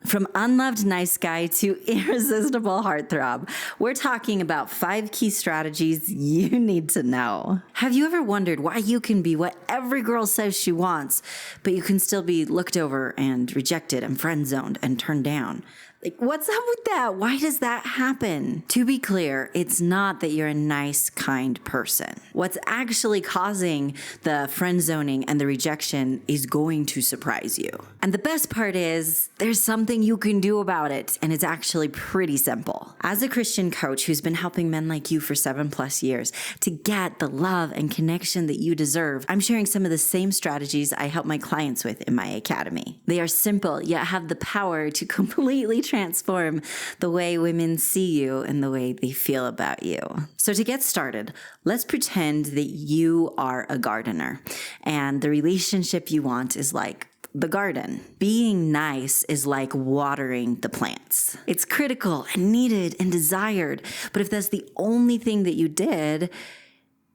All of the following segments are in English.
From unloved nice guy to irresistible heartthrob, we're talking about 5 key strategies you need to know. Have you ever wondered why you can be what every girl says she wants, but you can still be looked over and rejected and friend-zoned and turned down? Like, what's up with that? Why does that happen? To be clear, it's not that you're a nice, kind person. What's actually causing the friend zoning and the rejection is going to surprise you. And the best part is there's something you can do about it, and it's actually pretty simple. As a Christian coach who's been helping men like you for 7+ years to get the love and connection that you deserve, I'm sharing some of the same strategies I help my clients with in my academy. They are simple, yet have the power to completely transform the way women see you and the way they feel about you. So to get started, let's pretend that you are a gardener and the relationship you want is like the garden. Being nice is like watering the plants. It's critical and needed and desired, but if that's the only thing that you did,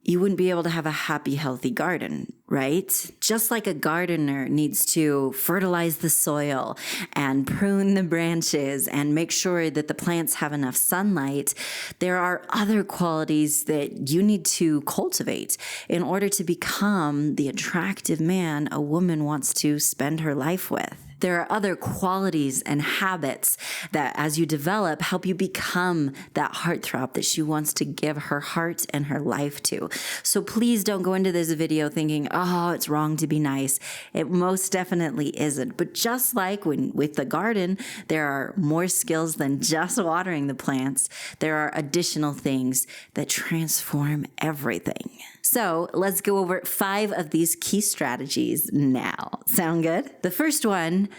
you wouldn't be able to have a happy, healthy garden, right? Just like a gardener needs to fertilize the soil and prune the branches and make sure that the plants have enough sunlight, there are other qualities that you need to cultivate in order to become the attractive man a woman wants to spend her life with. There are other qualities and habits that, as you develop, help you become that heartthrob that she wants to give her heart and her life to. So please don't go into this video thinking, oh, it's wrong to be nice. It most definitely isn't. But just like with the garden, there are more skills than just watering the plants. There are additional things that transform everything. So let's go over 5 of these key strategies now. Sound good? The first one,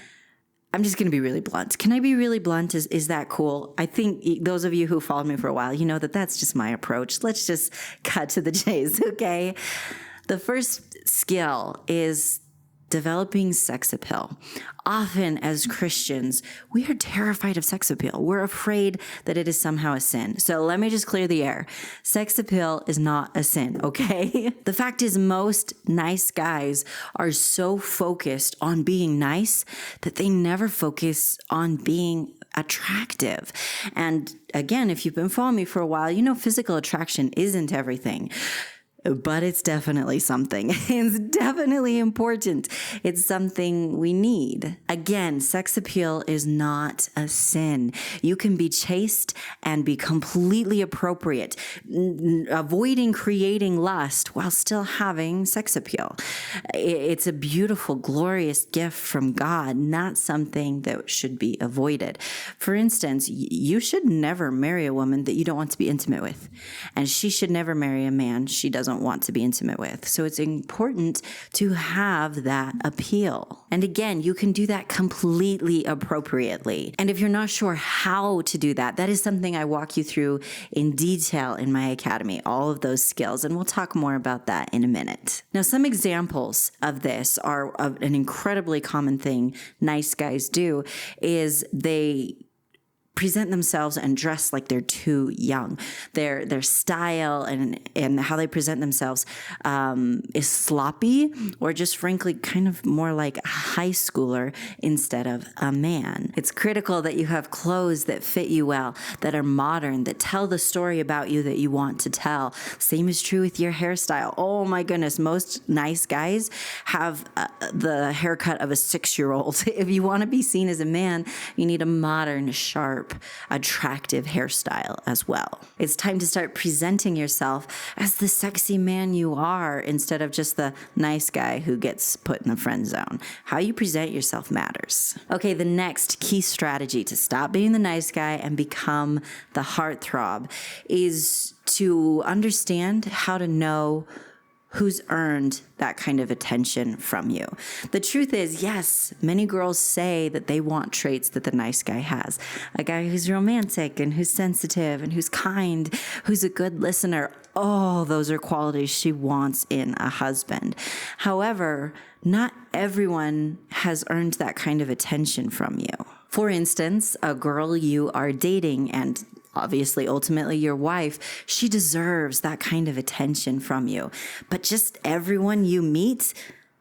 I'm just going to be really blunt. Can I be really blunt? Is that cool? I think those of you who followed me for a while, you know that that's just my approach. Let's just cut to the chase, okay? The first skill is developing sex appeal. Often as Christians, we are terrified of sex appeal. We're afraid that it is somehow a sin. So let me just clear the air. Sex appeal is not a sin, okay? The fact is most nice guys are so focused on being nice that they never focus on being attractive. And again, if you've been following me for a while, you know physical attraction isn't everything. But it's definitely something. It's definitely important. It's something we need. Again, sex appeal is not a sin. You can be chaste and be completely appropriate, avoiding creating lust while still having sex appeal. It's a beautiful, glorious gift from God, not something that should be avoided. For instance, you should never marry a woman that you don't want to be intimate with. And she should never marry a man she doesn't want to be intimate with. So it's important to have that appeal. And again, you can do that completely appropriately. And if you're not sure how to do that, that is something I walk you through in detail in my academy, all of those skills. And we'll talk more about that in a minute. Now, some examples of this are an incredibly common thing nice guys do is they present themselves and dress like they're too young. Their style and how they present themselves is sloppy or just frankly kind of more like a high schooler instead of a man. It's critical that you have clothes that fit you well, that are modern, that tell the story about you that you want to tell. Same is true with your hairstyle. Oh my goodness, most nice guys have the haircut of a 6-year-old. If you want to be seen as a man, you need a modern, sharp, attractive hairstyle as well. It's time to start presenting yourself as the sexy man you are instead of just the nice guy who gets put in the friend zone. How you present yourself matters. Okay, the next key strategy to stop being the nice guy and become the heartthrob is to understand how to know who's earned that kind of attention from you. The truth is, yes, many girls say that they want traits that the nice guy has. A guy who's romantic and who's sensitive and who's kind, who's a good listener. Oh, those are qualities she wants in a husband. However, not everyone has earned that kind of attention from you. For instance, a girl you are dating and obviously, ultimately your wife, she deserves that kind of attention from you. But just everyone you meet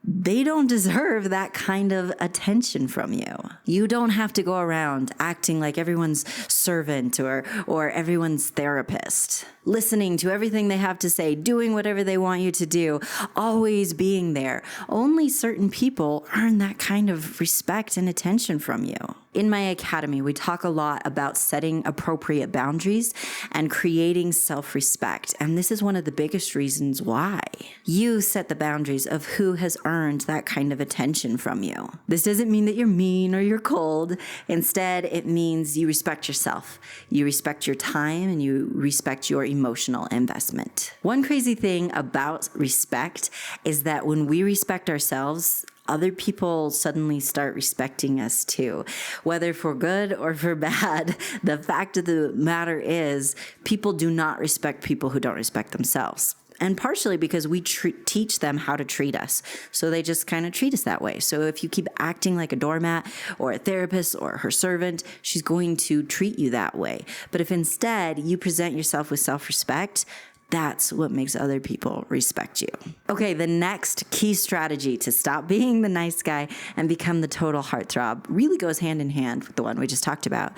they don't deserve that kind of attention from you. You don't have to go around acting like everyone's servant or everyone's therapist, listening to everything they have to say, doing whatever they want you to do, always being there. Only certain people earn that kind of respect and attention from you. In my academy, we talk a lot about setting appropriate boundaries and creating self-respect. And this is one of the biggest reasons why. You set the boundaries of who has earned that kind of attention from you. This doesn't mean that you're mean or you're cold. Instead, it means you respect yourself. You respect your time and you respect your emotional investment. One crazy thing about respect is that when we respect ourselves, other people suddenly start respecting us too. Whether for good or for bad, the fact of the matter is people do not respect people who don't respect themselves. And partially because we teach them how to treat us. So they just kind of treat us that way. So if you keep acting like a doormat or a therapist or her servant, she's going to treat you that way. But if instead you present yourself with self-respect, that's what makes other people respect you. Okay, the next key strategy to stop being the nice guy and become the total heartthrob really goes hand in hand with the one we just talked about.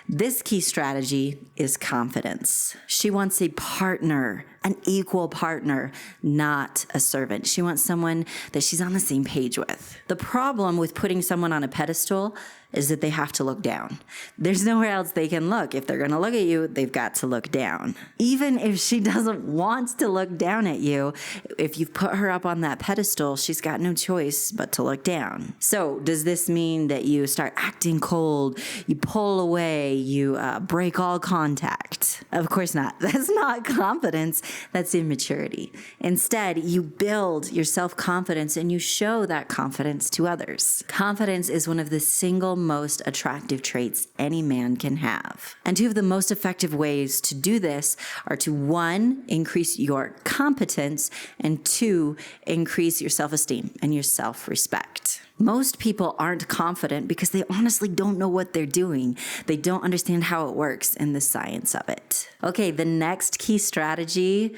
This key strategy is confidence. She wants a partner, an equal partner, not a servant. She wants someone that she's on the same page with. The problem with putting someone on a pedestal is that they have to look down. There's nowhere else they can look. If they're going to look at you, they've got to look down. Even if she doesn't want to look down at you, if you've put her up on that pedestal, she's got no choice but to look down. So does this mean that you start acting cold, you pull away, you break all contact? Of course not. That's not confidence. That's immaturity. Instead, you build your self-confidence and you show that confidence to others. Confidence is one of the single most attractive traits any man can have. And two of the most effective ways to do this are to, one, increase your competence, and two, increase your self-esteem and your self-respect. Most people aren't confident because they honestly don't know what they're doing. They don't understand how it works and the science of it. Okay, the next key strategy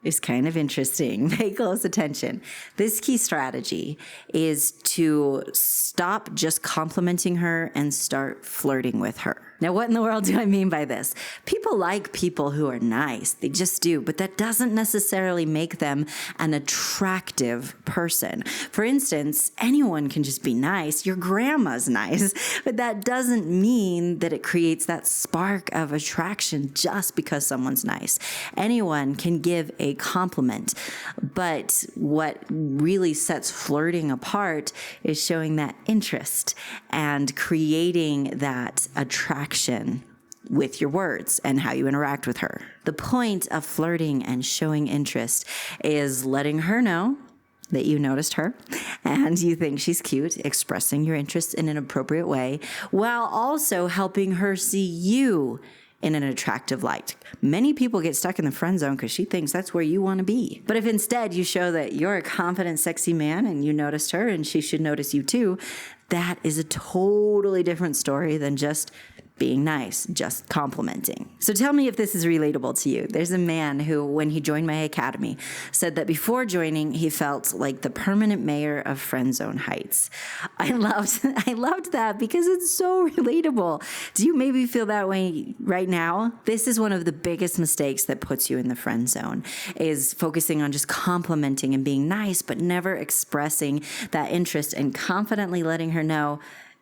is kind of interesting. Pay close attention. This key strategy is to stop just complimenting her and start flirting with her. Now, what in the world do I mean by this? People like people who are nice. They just do. But that doesn't necessarily make them an attractive person. For instance, anyone can just be nice. Your grandma's nice. But that doesn't mean that it creates that spark of attraction just because someone's nice. Anyone can give a compliment. But what really sets flirting apart is showing that interest and creating that attraction with your words and how you interact with her. The point of flirting and showing interest is letting her know that you noticed her and you think she's cute, expressing your interest in an appropriate way, while also helping her see you in an attractive light. Many people get stuck in the friend zone because she thinks that's where you want to be. But if instead you show that you're a confident, sexy man and you noticed her and she should notice you too, that is a totally different story than just being nice, just complimenting. So tell me if this is relatable to you. There's a man who, when he joined my academy, said that before joining, he felt like the permanent mayor of Friend Zone Heights. I loved that because it's so relatable. Do you maybe feel that way right now? This is one of the biggest mistakes that puts you in the friend zone, is focusing on just complimenting and being nice, but never expressing that interest and confidently letting her know,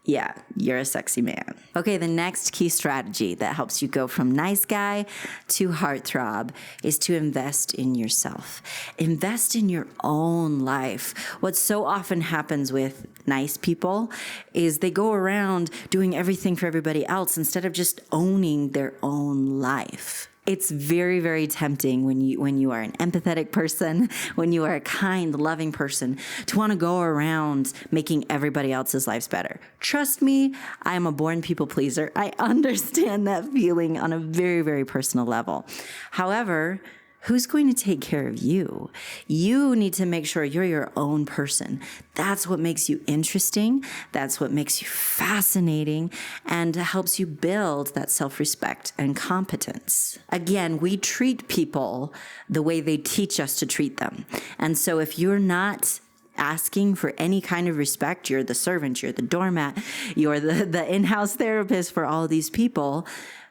yeah, you're a sexy man. Okay, the next key strategy that helps you go from nice guy to heartthrob is to invest in yourself. Invest in your own life. What so often happens with nice people is they go around doing everything for everybody else instead of just owning their own life. It's very, very tempting when you are an empathetic person, when you are a kind, loving person, to want to go around making everybody else's lives better. Trust me, I am a born people pleaser. I understand that feeling on a very, very personal level. However, who's going to take care of you? You need to make sure you're your own person. That's what makes you interesting. That's what makes you fascinating and helps you build that self-respect and competence. Again, we treat people the way they teach us to treat them. And so if you're not asking for any kind of respect. You're the servant, you're the doormat, you're the in-house therapist for all these people,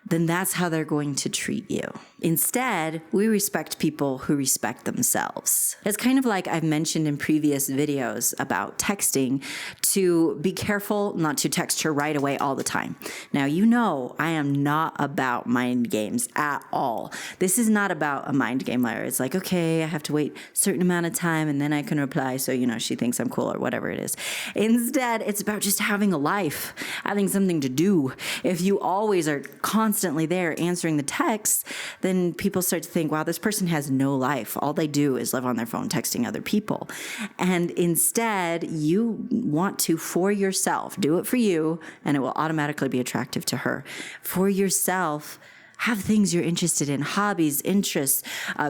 then that's how they're going to treat you. Instead, we respect people who respect themselves. It's kind of like I've mentioned in previous videos about texting, to be careful not to text her right away all the time. Now, you know I am not about mind games at all. This is not about a mind game where it's like, okay, I have to wait a certain amount of time and then I can reply so, she thinks I'm cool or whatever it is. Instead, it's about just having a life, having something to do. If you always are constantly there answering the texts, then people start to think, wow, this person has no life. All they do is live on their phone texting other people. And instead, you want to, for yourself, do it for you, and it will automatically be attractive to her. For yourself, have things you're interested in, hobbies, interests,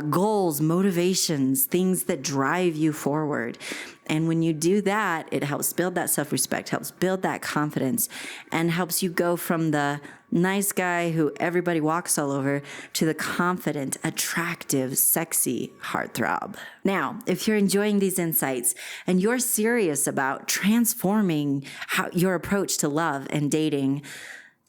goals, motivations, things that drive you forward. And when you do that, it helps build that self-respect, helps build that confidence, and helps you go from the nice guy who everybody walks all over to the confident, attractive, sexy heartthrob. Now, if you're enjoying these insights and you're serious about transforming your approach to love and dating,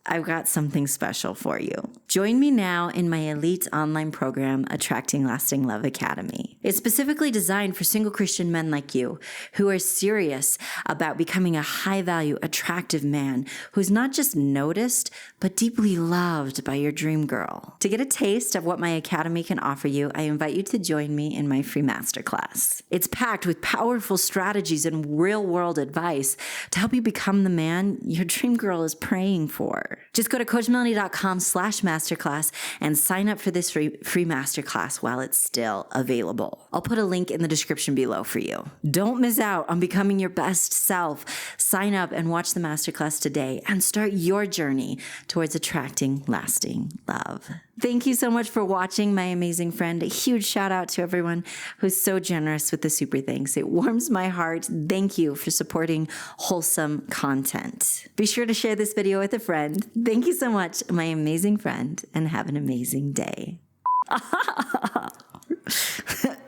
I've got something special for you. Join me now in my elite online program, Attracting Lasting Love Academy. It's specifically designed for single Christian men like you who are serious about becoming a high-value, attractive man who's not just noticed, but deeply loved by your dream girl. To get a taste of what my academy can offer you, I invite you to join me in my free masterclass. It's packed with powerful strategies and real-world advice to help you become the man your dream girl is praying for. Just go to CoachMelannie.com/masterclass and sign up for this free masterclass while it's still available. I'll put a link in the description below for you. Don't miss out on becoming your best self. Sign up and watch the masterclass today and start your journey towards attracting lasting love. Thank you so much for watching, my amazing friend. A huge shout out to everyone who's so generous with the super thanks. It warms my heart. Thank you for supporting wholesome content. Be sure to share this video with a friend. Thank you so much, my amazing friend, and have an amazing day.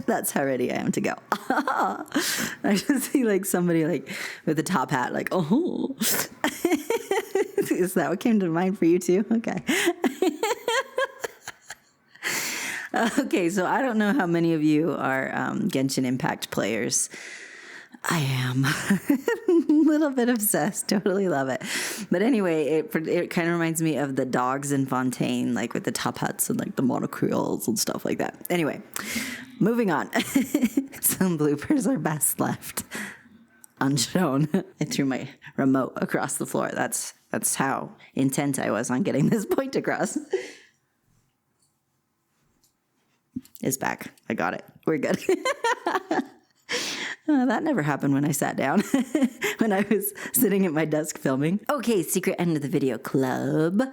That's how ready I am to go. I just see somebody with a top hat, oh. Is that what came to mind for you too? Okay. Okay, so I don't know how many of you are Genshin Impact players. I am a little bit obsessed. Totally love it. But anyway, it kind of reminds me of the dogs in Fontaine, with the top hats and the monocles and stuff like that. Anyway, moving on. Some bloopers are best left unshown. I threw my remote across the floor. That's how intent I was on getting this point across. It's back. I got it. We're good. That never happened when I sat down, when I was sitting at my desk filming. Okay, secret end of the video, club.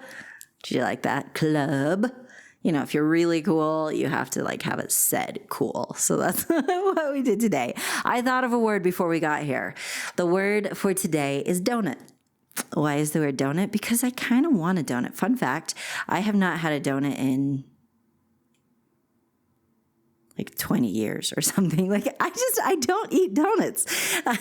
Did you like that? Club. If you're really cool, you have to have it said cool. So that's what we did today. I thought of a word before we got here. The word for today is donut. Why is the word donut? Because I kind of want a donut. Fun fact, I have not had a donut in 20 years or something. I don't eat donuts.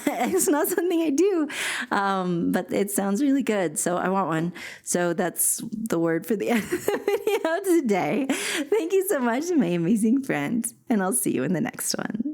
It's not something I do, but it sounds really good. So I want one. So that's the word for the end of the video today. Thank you so much, my amazing friend, and I'll see you in the next one.